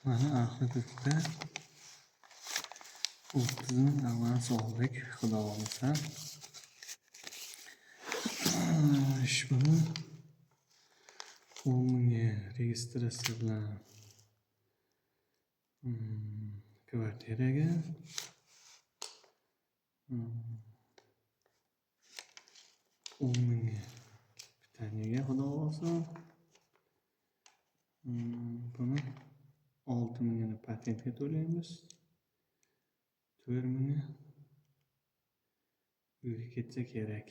Mana Ahlilikda 30 ming avans oldik, xudo olmasa. Buni 10 mingga registratsiya bilan kvartiraga 10 mingga pitaniyaga xudo olsa. Buni 6 mingini patentga to'laymiz. 4 mingi uyga ketsa kerak.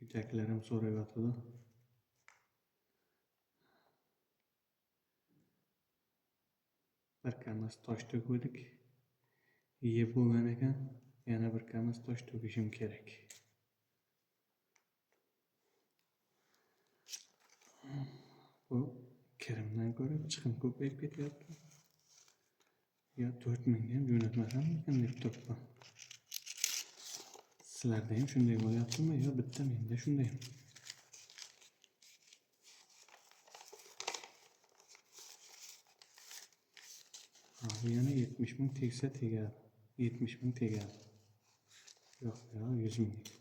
Uydagilarim so'rayotdi. Bir kamiz tosh to'kdik. Yeb bo'lgan ekan, yana bir kamiz tosh to'kishim kerak. Bu kirimdan ko'ra chiqim ko'payib ketyapti. Ya 4 mingga ham jo'natmasam ekan deb turibman. Sizlarda ham shunday bo'lyaptimi yo bitta menda shundaymi? Bu yana 70 ming tegsa tegadi. 70 ming tegadi. Yo'q, 100 ming.